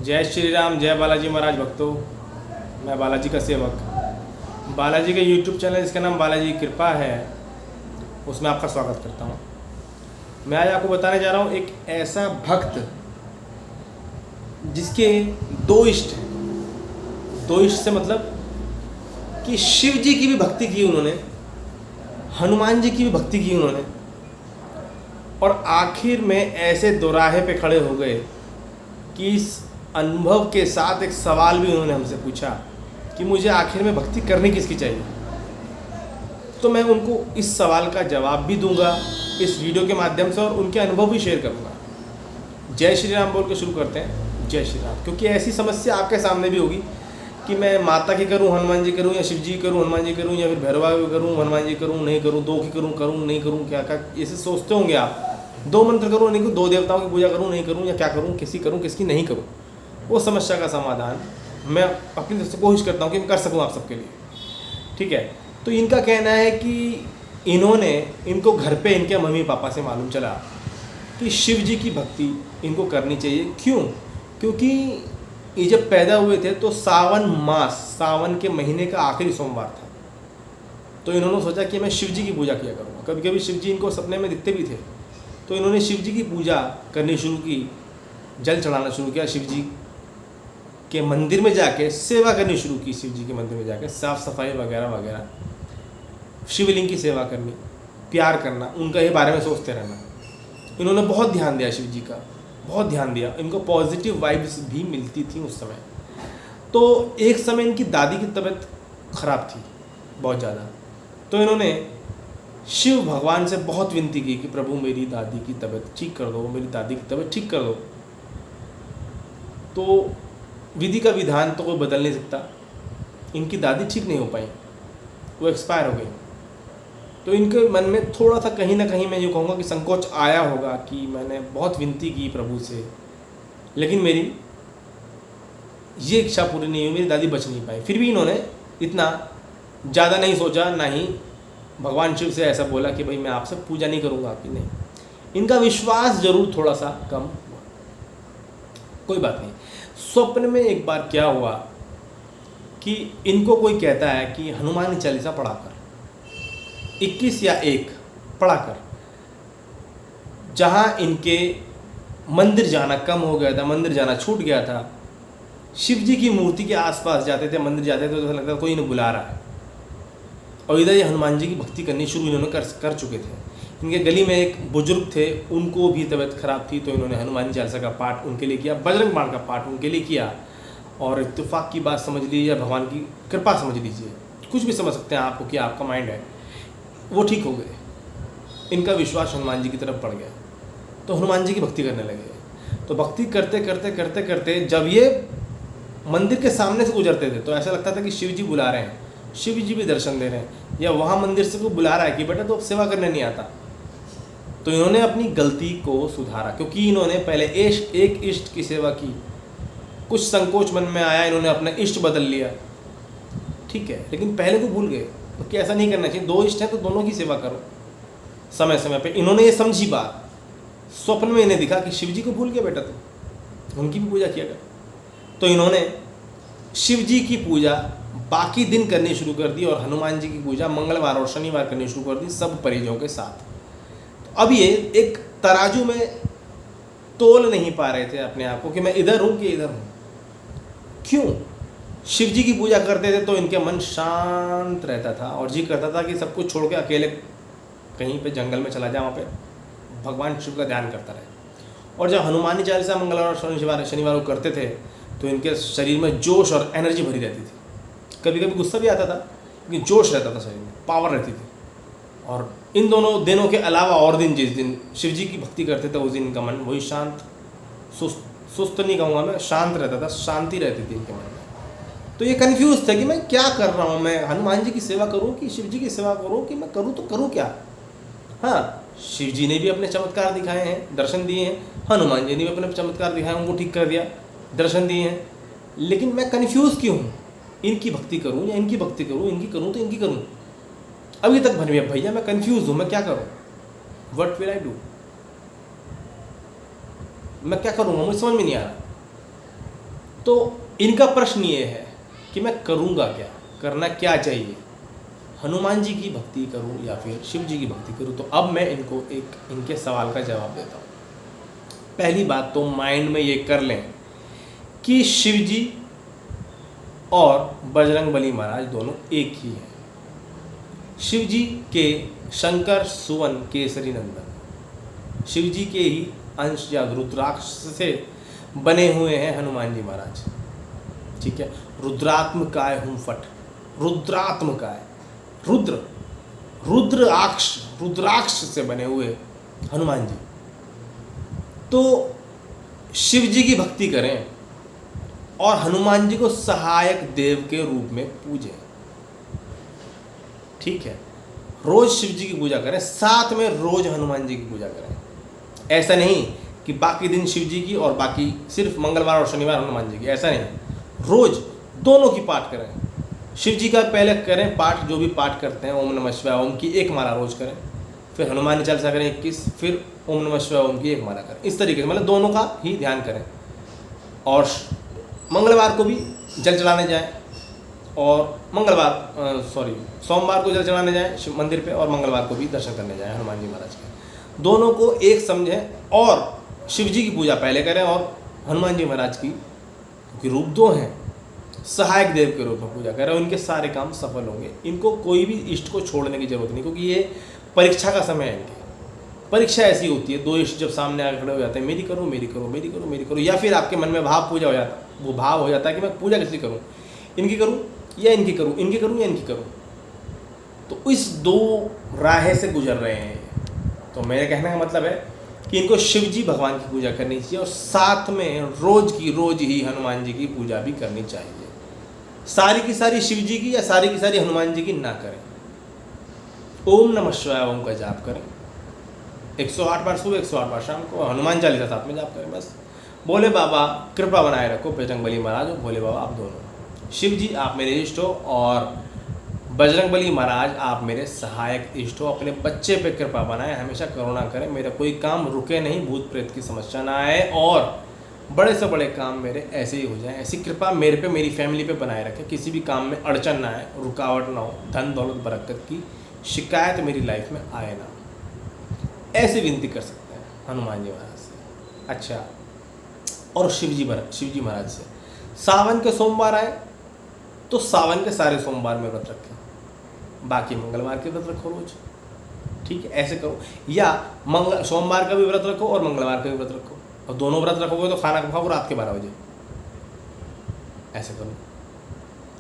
जय श्री राम, जय बालाजी महाराज भक्तों। मैं बालाजी का सेवक, बालाजी के यूट्यूब चैनल जिसका नाम बालाजी की कृपा है, उसमें आपका स्वागत करता हूँ। मैं आज आपको बताने जा रहा हूँ एक ऐसा भक्त जिसके दो इष्ट हैं। दो इष्ट से मतलब कि शिव जी की भी भक्ति की उन्होंने, हनुमान जी की भी भक्ति की उन्होंने, और आखिर में ऐसे दोराहे पे खड़े हो गए कि इस अनुभव के साथ एक सवाल भी उन्होंने हमसे पूछा कि मुझे आखिर में भक्ति करनी किसकी चाहिए। तो मैं उनको इस सवाल का जवाब भी दूंगा इस वीडियो के माध्यम से, और उनके अनुभव भी शेयर करूंगा। जय श्री राम बोल के शुरू करते हैं। जय श्री राम। क्योंकि ऐसी समस्या आपके सामने भी होगी कि मैं माता की करूं, हनुमान जी करूं, या शिव जी करूं, हनुमान जी करूं, या फिर भैरवा करूं, हनुमान जी करूं, नहीं करूं, दो की करूं नहीं करूं, क्या क्या ऐसे सोचते होंगे आप। दो मंत्र करूं नहीं करूं, दो देवताओं की पूजा करूं नहीं करूं, या क्या करूं, किसकी नहीं करूं। वो समस्या का समाधान मैं अपनी तरफ से कोशिश करता हूँ कि मैं कर सकूँ आप सबके लिए। ठीक है। तो इनका कहना है कि इनको घर पे इनके मम्मी पापा से मालूम चला कि शिव जी की भक्ति इनको करनी चाहिए। क्यों? क्योंकि ये जब पैदा हुए थे तो सावन के महीने का आखिरी सोमवार था। तो इन्होंने सोचा कि मैं शिव जी की पूजा किया करूँगा। कभी कभी शिव जी इनको सपने में दिखते भी थे। तो इन्होंने शिव जी की पूजा करनी शुरू की, जल चढ़ाना शुरू किया, शिव जी के मंदिर में जाके सेवा करनी शुरू की। शिव जी के मंदिर में जाके साफ़ सफाई वगैरह वगैरह, शिवलिंग की सेवा करनी, प्यार करना, उनका ये बारे में सोचते रहना। इन्होंने बहुत ध्यान दिया शिव जी का, बहुत ध्यान दिया। इनको पॉजिटिव वाइब्स भी मिलती थी उस समय। तो एक समय इनकी दादी की तबीयत खराब थी बहुत ज़्यादा। तो इन्होंने शिव भगवान से बहुत विनती की कि प्रभु मेरी दादी की तबीयत ठीक कर दो, मेरी दादी की तबीयत ठीक कर दो। तो विधि का विधान तो कोई बदल नहीं सकता। इनकी दादी ठीक नहीं हो पाई, वो एक्सपायर हो गई। तो इनके मन में थोड़ा सा कहीं ना कहीं मैं यूँ कहूँगा कि संकोच आया होगा कि मैंने बहुत विनती की प्रभु से, लेकिन मेरी ये इच्छा पूरी नहीं हुई, मेरी दादी बच नहीं पाई। फिर भी इन्होंने इतना ज़्यादा नहीं सोचा, ना ही भगवान शिव से ऐसा बोला कि भाई मैं आपसे पूजा नहीं करूँगा आपकी। नहीं, इनका विश्वास जरूर थोड़ा सा कम हुआ। कोई बात नहीं। स्वप्न में एक बार क्या हुआ कि इनको कोई कहता है कि हनुमान चालीसा पढ़ाकर 21 या 1 पढ़ाकर, जहाँ इनके मंदिर जाना कम हो गया था, मंदिर जाना छूट गया था। शिव जी की मूर्ति के आसपास जाते थे, मंदिर जाते थे तो ऐसा लगता था कोई इन्हें बुला रहा है। और इधर ये हनुमान जी की भक्ति करनी शुरू इन्होंने कर चुके थे। इनके गली में एक बुजुर्ग थे, उनको भी तबीयत खराब थी, तो इन्होंने हनुमान चालीसा का पाठ उनके लिए किया, बजरंग बाण का पाठ उनके लिए किया। और इत्तेफाक की बात समझ लीजिए या भगवान की कृपा समझ लीजिए, कुछ भी समझ सकते हैं आपको कि आपका माइंड है, वो ठीक हो गए। इनका विश्वास हनुमान जी की तरफ पड़ गया, तो हनुमान जी की भक्ति करने लगे। तो भक्ति करते करते करते करते जब ये मंदिर के सामने से गुजरते थे तो ऐसा लगता था कि शिव जी बुला रहे हैं, शिव जी भी दर्शन दे रहे हैं, या वहाँ मंदिर से कोई बुला रहा है कि बेटा तो अब सेवा करने नहीं आता। तो इन्होंने अपनी गलती को सुधारा, क्योंकि इन्होंने पहले एक इष्ट की सेवा की। कुछ संकोच मन में आया, इन्होंने अपना इष्ट बदल लिया, ठीक है, लेकिन पहले को भूल गए। तो क्या ऐसा नहीं करना चाहिए? दो इष्ट हैं तो दोनों की सेवा करो समय समय पे। इन्होंने ये समझी बात। स्वप्न में इन्हें दिखा कि शिव जी को भूल गया बेटा, तो उनकी भी पूजा किया कर। तो इन्होंने शिव जी की पूजा बाकी दिन करनी शुरू कर दी, और हनुमान जी की पूजा मंगलवार और शनिवार करनी शुरू कर दी, सब परिजनों के साथ। अब ये एक तराजू में तोल नहीं पा रहे थे अपने आप को कि मैं इधर हूँ कि इधर हूँ। क्यों? शिव जी की पूजा करते थे तो इनके मन शांत रहता था, और जी करता था कि सब कुछ छोड़ के अकेले कहीं पे जंगल में चला जाए, वहाँ पे भगवान शिव का ध्यान करता रहे। और जब हनुमान चालीसा मंगलवार और शनिवार को करते थे तो इनके शरीर में जोश और एनर्जी भरी रहती थी। कभी कभी गुस्सा भी आता था, लेकिन जोश रहता था शरीर में, पावर रहती थी। और इन दोनों दिनों के अलावा और दिन, जिस दिन शिव जी की भक्ति करते थे उस दिन इनका मन वही शांत, सुस्त नहीं कहूँगा मैं, शांत रहता था, शांति रहती थी इनके मन में। तो ये कन्फ्यूज थे कि मैं क्या कर रहा हूँ, मैं हनुमान जी की सेवा करूँ कि शिव जी की सेवा करूँ, कि मैं करूँ तो करूँ क्या। हाँ, शिव जी ने भी अपने चमत्कार दिखाए हैं, दर्शन दिए हैं, हनुमान जी ने भी अपने चमत्कार दिखाए, उनको ठीक कर दिया, दर्शन दिए हैं, लेकिन मैं कन्फ्यूज़ क्यों हूँ? इनकी भक्ति करूँ या इनकी भक्ति करूँ, इनकी करूँ तो इनकी करूँ। अभी तक भैया मैं कन्फ्यूज़ हूँ, मैं क्या करूँ? What will I do? मैं क्या करूँगा, मुझे समझ में नहीं आ रहा। तो इनका प्रश्न ये है कि मैं करूँगा क्या, करना क्या चाहिए, हनुमान जी की भक्ति करूँ या फिर शिव जी की भक्ति करूँ। तो अब मैं इनको एक इनके सवाल का जवाब देता हूँ। पहली बात तो माइंड में ये कर लें कि शिव जी और बजरंगबली महाराज दोनों एक ही हैं। शिव जी के शंकर सुवन केसरी नंदन, शिव जी के ही अंश या रुद्राक्ष से बने हुए हैं हनुमान जी महाराज। ठीक है, रुद्रात्मकाय हुम फट, रुद्रात्मकाय, रुद्राक्ष से बने हुए हनुमान जी। तो शिव जी की भक्ति करें और हनुमान जी को सहायक देव के रूप में पूजें। ठीक है, रोज शिव जी की पूजा करें, साथ में रोज हनुमान जी की पूजा करें। ऐसा नहीं कि बाकी दिन शिव जी की और बाकी सिर्फ मंगलवार और शनिवार हनुमान जी की, ऐसा नहीं, रोज दोनों की पाठ करें। शिव जी का पहले करें पाठ, जो भी पाठ करते हैं ओम नमः शिवाय ओम की एक माला रोज करें, फिर हनुमान चालीसा करें 21, फिर ओम नमः शिवाय ओम की एक माला करें। इस तरीके से मतलब दोनों का ही ध्यान करें। और मंगलवार को भी जल चढ़ाने जाएं, और सोमवार को जल चढ़ाने जाएं शिव मंदिर पे, और मंगलवार को भी दर्शन करने जाएं हनुमान जी महाराज के। दोनों को एक समझें और शिव जी की पूजा पहले करें और हनुमान जी महाराज की, क्योंकि रूप दो हैं, सहायक देव के रूप में पूजा करें, उनके सारे काम सफल होंगे। इनको कोई भी इष्ट को छोड़ने की जरूरत नहीं, क्योंकि ये परीक्षा का समय है इनकी। परीक्षा ऐसी होती है, दो इष्ट जब सामने आकर खड़े हो जाते हैं, मेरी करो मेरी करो मेरी करो मेरी करो, या फिर आपके मन में भाव पूजा हो जाता, वो भाव हो जाता है कि मैं पूजा किसकी करूँ, इनकी करूँ या इनकी करूँ, इनकी करूँ या इनकी करूँ। तो इस दो राहें से गुजर रहे हैं। तो मेरे कहने का मतलब है कि इनको शिव जी भगवान की पूजा करनी चाहिए और साथ में रोज की रोज ही हनुमान जी की पूजा भी करनी चाहिए। सारी की सारी शिव जी की या सारी की सारी हनुमान जी की ना करें। ओम नमः शिवाय ओम का जाप करें 108 बार सुबह, 108 बार शाम को, हनुमान चालीसा साथ में जाप करें बस। भोले बाबा कृपा बनाए रखो, बजरंगबली महाराज और भोले बाबा आप दोनों। शिव जी आप मेरे इष्ट हो और बजरंगबली महाराज आप मेरे सहायक इष्ट हो। अपने बच्चे पे कृपा बनाए, हमेशा करुणा करें, मेरा कोई काम रुके नहीं, भूत प्रेत की समस्या ना आए और बड़े से बड़े काम मेरे ऐसे ही हो जाएं। ऐसी कृपा मेरे पे, मेरी फैमिली पे बनाए रखें, किसी भी काम में अड़चन ना आए, रुकावट ना हो, धन दौलत बरकत की शिकायत मेरी लाइफ में आए ना। ऐसे विनती कर सकते हैं हनुमान जी महाराज से। अच्छा, और शिव जी महाराज से सावन के सोमवार आए तो सावन के सारे सोमवार में व्रत रखें, बाकी मंगलवार के व्रत रखो रोज। ठीक है, ऐसे करो, या सोमवार का भी व्रत रखो और मंगलवार का भी व्रत रखो, और दोनों व्रत रखोगे तो खाना खाओ रात के 12 बजे, ऐसे करो।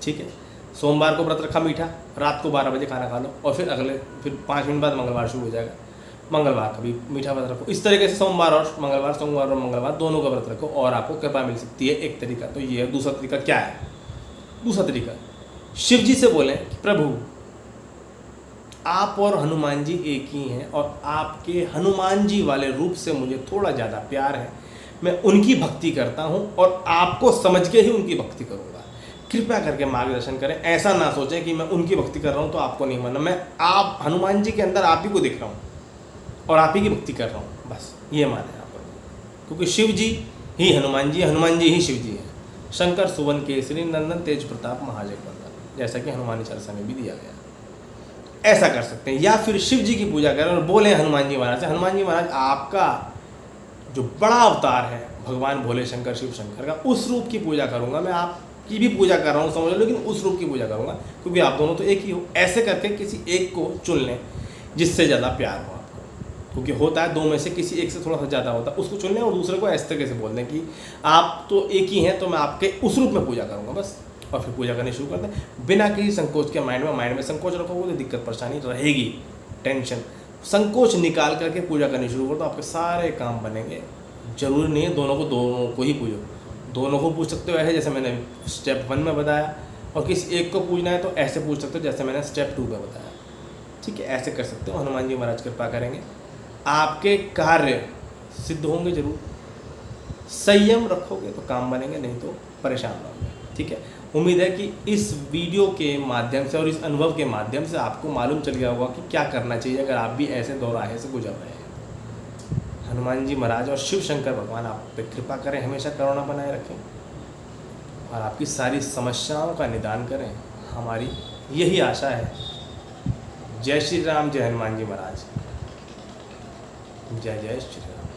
ठीक है, सोमवार को व्रत रखा मीठा, रात को 12 बजे खाना खा लो, और फिर 5 मिनट बाद मंगलवार शुरू हो जाएगा, मंगलवार का भी मीठा व्रत रखो। इस तरीके से सोमवार और मंगलवार दोनों का व्रत रखो और आपको कृपा मिल सकती है। एक तरीका तो ये है। दूसरा तरीका क्या है? दूसरा तरीका, शिव जी से बोलें कि प्रभु आप और हनुमान जी एक ही हैं और आपके हनुमान जी वाले रूप से मुझे थोड़ा ज़्यादा प्यार है, मैं उनकी भक्ति करता हूं और आपको समझ के ही उनकी भक्ति करूंगा, कृपया करके मार्गदर्शन करें। ऐसा ना सोचें कि मैं उनकी भक्ति कर रहा हूं तो आपको नहीं मानना, मैं आप हनुमान जी के अंदर आप ही को देख रहा हूं और आप ही की भक्ति कर रहा हूं, बस ये माने आप। क्योंकि शिव जी ही हनुमान जी ही शिव जी हैं। शंकर सुवन केसरी नंदन तेज प्रताप महाजगवंदन, जैसा कि हनुमान चालीसा में भी दिया गया। ऐसा कर सकते हैं। या फिर शिव जी की पूजा करें और बोलें हनुमान जी महाराज से, हनुमान जी महाराज आपका जो बड़ा अवतार है भगवान भोले शंकर शिव शंकर का, उस रूप की पूजा करूंगा मैं, आपकी भी पूजा कर रहा हूँ समझ लो, लेकिन उस रूप की पूजा करूंगा क्योंकि आप दोनों तो एक ही हो। ऐसे करके किसी एक को चुन लें जिससे ज़्यादा प्यार हो आपको, क्योंकि होता है दो में से किसी एक से थोड़ा सा ज़्यादा होता है, उसको चुन लें और दूसरे को ऐसे तरीके से बोल दें कि आप तो एक ही हैं तो मैं आपके उस रूप में पूजा करूँगा बस, और फिर पूजा करनी शुरू कर दें बिना किसी संकोच के। माइंड में संकोच रखोगे तो दिक्कत परेशानी रहेगी, टेंशन। संकोच निकाल करके पूजा करनी शुरू करो तो आपके सारे काम बनेंगे। जरूरी नहीं है दोनों को ही पूजो, दोनों को पूछ सकते हो ऐसे जैसे मैंने स्टेप 1 में बताया, और किसी एक को पूजना है तो ऐसे पूछ सकते हो जैसे मैंने स्टेप 2 में बताया। ठीक है, ऐसे कर सकते हो। हनुमान जी महाराज कृपा करेंगे, आपके कार्य सिद्ध होंगे जरूर। संयम रखोगे तो काम बनेंगे, नहीं तो परेशान रहोगे। ठीक है, उम्मीद है कि इस वीडियो के माध्यम से और इस अनुभव के माध्यम से आपको मालूम चल गया होगा कि क्या करना चाहिए अगर आप भी ऐसे दो राहें से गुजर रहे हैं। हनुमान जी महाराज और शिव शंकर भगवान आप पे कृपा करें, हमेशा करुणा बनाए रखें। और आपकी सारी समस्याओं का निदान करें, हमारी यही आशा है। जय श्री राम, जय हनुमान जी महाराज, जय जय श्री राम।